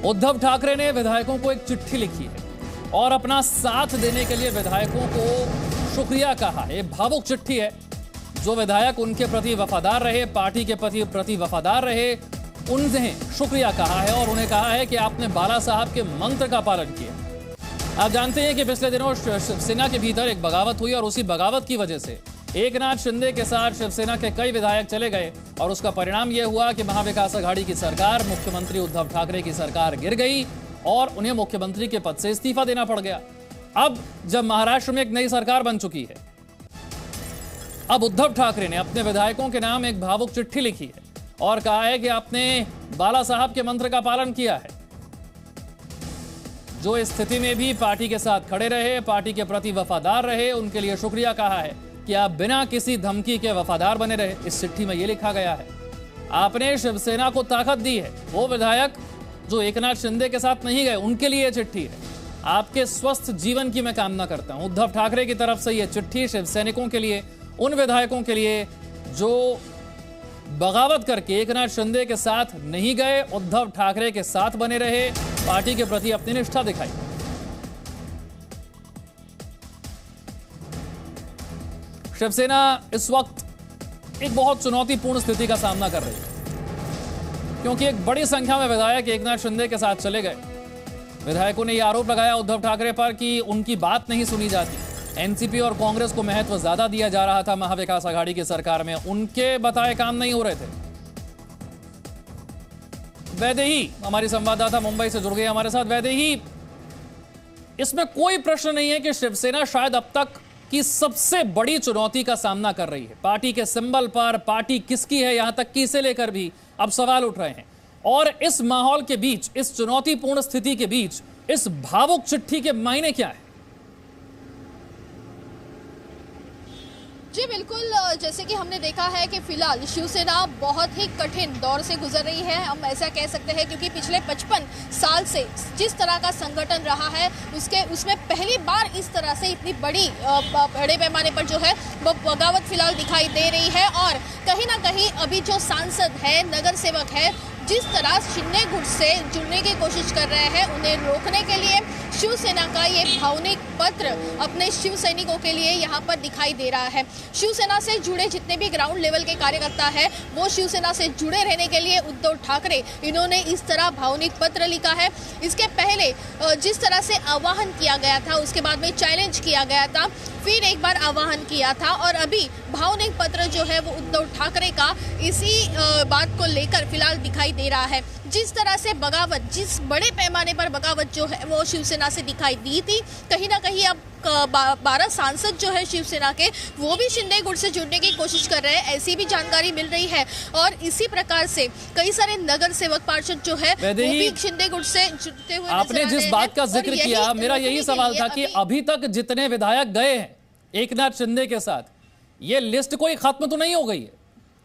उद्धव ठाकरे ने विधायकों को एक चिट्ठी लिखी है और अपना साथ देने के लिए विधायकों को शुक्रिया कहा है। भावुक चिट्ठी है। जो विधायक उनके प्रति वफादार रहे, पार्टी के प्रति वफादार रहे, उन्हें शुक्रिया कहा है और उन्हें कहा है कि आपने बाला साहब के मंत्र का पालन किया। आप जानते हैं कि पिछले दिनों शिवसेना के भीतर एक बगावत हुई और उसी बगावत की वजह से एकनाथ शिंदे के साथ शिवसेना के कई विधायक चले गए और उसका परिणाम यह हुआ कि महाविकास आघाड़ी की सरकार, मुख्यमंत्री उद्धव ठाकरे की सरकार गिर गई और उन्हें मुख्यमंत्री के पद से इस्तीफा देना पड़ गया। अब जब महाराष्ट्र में एक नई सरकार बन चुकी है, अब उद्धव ठाकरे ने अपने विधायकों के नाम एक भावुक चिट्ठी लिखी है और कहा है कि आपने बाला साहब के मंत्र का पालन किया है। जो इस स्थिति में भी पार्टी के साथ खड़े रहे, पार्टी के प्रति वफादार रहे, उनके लिए शुक्रिया कहा है कि आप बिना किसी धमकी के वफादार बने रहे। इस चिट्ठी में यह लिखा गया है, आपने शिवसेना को ताकत दी है। वो विधायक जो एकनाथ शिंदे के साथ नहीं गए, उनके लिए चिट्ठी है। आपके स्वस्थ जीवन की मैं कामना करता हूं। उद्धव ठाकरे की तरफ से यह चिट्ठी शिव सैनिकों के लिए, उन विधायकों के लिए जो बगावत करके एकनाथ शिंदे के साथ नहीं गए, उद्धव ठाकरे के साथ बने रहे, पार्टी के प्रति अपनी निष्ठा दिखाई। शिवसेना इस वक्त एक बहुत चुनौतीपूर्ण स्थिति का सामना कर रही है क्योंकि एक बड़ी संख्या में विधायक एकनाथ शिंदे के साथ चले गए। विधायकों ने यह आरोप लगाया उद्धव ठाकरे पर कि उनकी बात नहीं सुनी जाती। एनसीपी और कांग्रेस को महत्व ज्यादा दिया जा रहा था महाविकास आघाड़ी की सरकार में, उनके बताए काम नहीं हो रहे थे। वैदेही हमारी संवाददाता मुंबई से जुड़ गई हमारे साथ। वैदेही, इसमें कोई प्रश्न नहीं है कि शिवसेना शायद अब तक की सबसे बड़ी चुनौती का सामना कर रही है। पार्टी के सिंबल पर पार्टी किसकी है, यहां तक कि इसे लेकर भी अब सवाल उठ रहे हैं। और इस माहौल के बीच, इस चुनौतीपूर्ण स्थिति के बीच, इस भावुक चिट्ठी के मायने क्या है? जी बिल्कुल, जैसे कि हमने देखा है कि फिलहाल शिवसेना बहुत ही कठिन दौर से गुजर रही है, हम ऐसा कह सकते हैं, क्योंकि पिछले 55 साल से जिस तरह का संगठन रहा है उसमें पहली बार इस तरह से इतनी बड़े पैमाने पर जो है वो बगावत फिलहाल दिखाई दे रही है। और कहीं ना कहीं अभी जो सांसद है, नगर सेवक है, जिस तरह शिंदे गुट से जुड़ने की कोशिश कर रहे हैं, उन्हें रोकने के लिए शिवसेना का ये भावनिक पत्र अपने शिव सैनिकों के लिए यहाँ पर दिखाई दे रहा है। शिवसेना से जुड़े जितने भी ग्राउंड लेवल के कार्यकर्ता हैं, वो शिवसेना से जुड़े रहने के लिए उद्धव ठाकरे इन्होंने इस तरह भावनिक पत्र लिखा है। इसके पहले जिस तरह से आह्वान किया गया था, उसके बाद में चैलेंज किया गया था, फिर एक बार आह्वान किया था और अभी भावनिक पत्र जो है वो उद्धव ठाकरे का इसी बात को लेकर फिलहाल दिखाई दे रहा है। जिस तरह से बगावत, जिस बड़े पैमाने पर बगावत जो है वो शिवसेना से दिखाई दी थी, कहीं ना कहीं अब 12 सांसद जो है शिवसेना के, वो भी शिंदे गुट से जुड़ने की कोशिश कर रहे हैं, ऐसी भी जानकारी मिल रही है। और इसी प्रकार से कई सारे नगर सेवक पार्षद जो है वो भी शिंदे गुट से जुड़ते हुए आपने जिस बात का जिक्र किया, मेरा यही सवाल था कि अभी तक जितने विधायक गए हैं एकनाथ शिंदे के साथ, ये लिस्ट कोई खत्म तो नहीं हो गई है।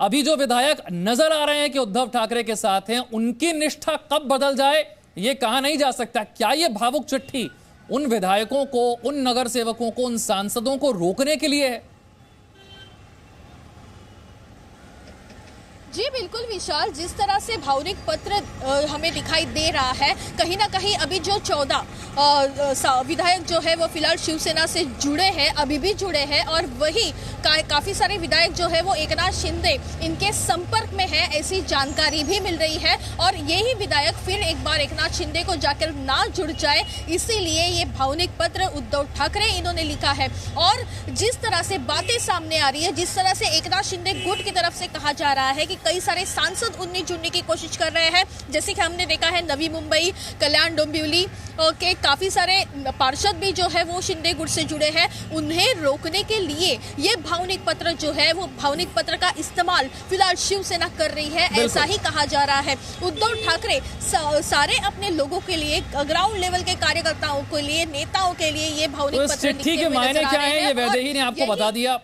अभी जो विधायक नजर आ रहे हैं कि उद्धव ठाकरे के साथ हैं, उनकी निष्ठा कब बदल जाए ये कहा नहीं जा सकता। क्या ये भावुक चिट्ठी उन विधायकों को, उन नगर सेवकों को, उन सांसदों को रोकने के लिए है? जी बिल्कुल विशाल, जिस तरह से भावनिक पत्र हमें दिखाई दे रहा है, कहीं ना कहीं अभी जो 14 विधायक जो है वो फिलहाल शिवसेना से जुड़े हैं, अभी भी जुड़े हैं, और वही काफ़ी सारे विधायक जो है वो एकनाथ शिंदे इनके संपर्क में है, ऐसी जानकारी भी मिल रही है। और यही विधायक फिर एक बार एकनाथ शिंदे को जाकर ना जुड़ जाए, इसीलिए ये भावनिक पत्र उद्धव ठाकरे इन्होंने लिखा है। और जिस तरह से बातें सामने आ रही है, जिस तरह से एकनाथ शिंदे गुट की तरफ से कहा जा रहा है कि कई सारे सांसद उन्हें जुड़ने की कोशिश कर रहे हैं, जैसे कि हमने देखा है नवी मुंबई, कल्याण डोंबिवली के काफी सारे पार्षद भी जो है वो शिंदे गुट से जुड़े हैं, उन्हें रोकने के लिए ये भावनिक पत्र जो है वो भावनिक पत्र का इस्तेमाल फिलहाल शिवसेना कर रही है, ऐसा ही कहा जा रहा है। उद्धव ठाकरे सारे अपने लोगों के लिए, ग्राउंड लेवल के कार्यकर्ताओं के लिए, नेताओं के लिए ये भावनिक पत्र चिट्ठी के मायने क्या है, ये वैदेही ने आपको बता दिया।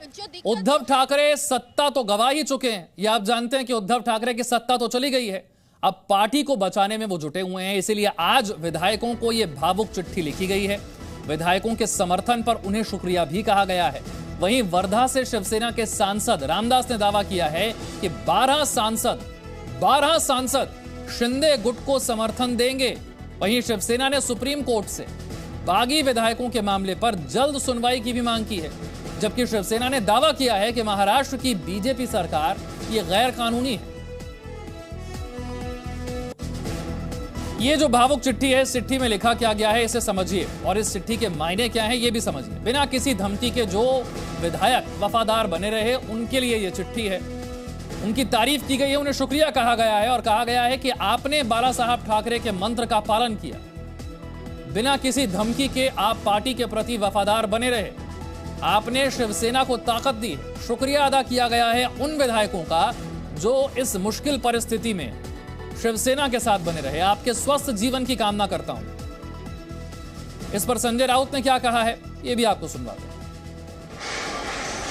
उद्धव ठाकरे सत्ता तो गवा ही चुके हैं, ये आप जानते हैं कि उद्धव ठाकरे की सत्ता तो चली गई है, अब पार्टी को बचाने में वो जुटे हुए हैं। इसीलिए आज विधायकों को यह भावुक चिट्ठी लिखी गई है। विधायकों के समर्थन पर उन्हें शुक्रिया भी कहा गया है। वहीं वर्धा से शिवसेना के सांसद रामदास ने दावा किया है कि 12 सांसद शिंदे गुट को समर्थन देंगे। वहीं शिवसेना ने सुप्रीम कोर्ट से बागी विधायकों के मामले पर जल्द सुनवाई की भी मांग की है, जबकि शिवसेना ने दावा किया है कि महाराष्ट्र की बीजेपी सरकार ये गैर कानूनी है। ये जो भावुक चिट्ठी है, इस चिट्ठी में लिखा क्या गया है इसे समझिए और इस चिट्ठी के मायने क्या हैं ये भी समझिए। बिना किसी धमकी के जो विधायक वफादार बने रहे उनके लिए ये चिट्ठी है। उनकी तारीफ की गई है, उन्हें शुक्रिया कहा गया है और कहा गया है कि आपने बाला साहब ठाकरे के मंत्र का पालन किया, बिना किसी धमकी के आप पार्टी के प्रति वफादार बने रहे, आपने शिवसेना को ताकत दी। शुक्रिया अदा किया गया है उन विधायकों का जो इस मुश्किल परिस्थिति में शिवसेना के साथ बने रहे। आपके स्वस्थ जीवन की कामना करता हूं। इस पर संजय राउत ने क्या कहा है ये भी आपको सुनवाते हैं।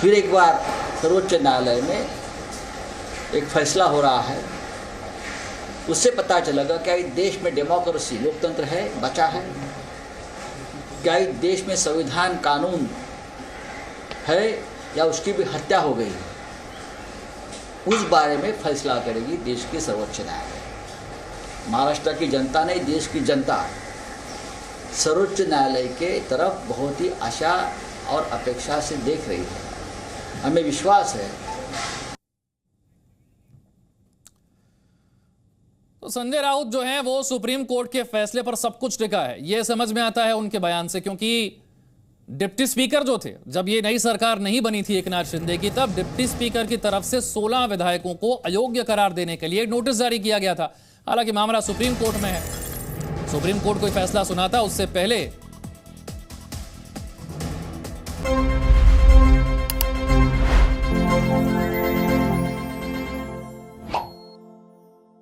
फिर एक बार सर्वोच्च न्यायालय में एक फैसला हो रहा है, उससे पता चलेगा क्या इस देश में डेमोक्रेसी लोकतंत्र है, बचा है, क्या इस देश में संविधान कानून है या उसकी भी हत्या हो गई है। उस बारे में फैसला करेगी देश की सर्वोच्च न्यायालय। महाराष्ट्र की जनता ने, देश की जनता सर्वोच्च न्यायालय के तरफ बहुत ही आशा और अपेक्षा से देख रही है। हमें विश्वास है। तो संजय राउत जो हैं वो सुप्रीम कोर्ट के फैसले पर सब कुछ टिका है, ये समझ में आता है उनके बयान से, क्योंकि डिप्टी स्पीकर जो थे, जब ये नई सरकार नहीं बनी थी एकनाथ शिंदे की, तब डिप्टी स्पीकर की तरफ से 16 विधायकों को अयोग्य करार देने के लिए नोटिस जारी किया गया था। हालांकि मामला सुप्रीम कोर्ट में है, सुप्रीम कोर्ट कोई फैसला सुनाता उससे पहले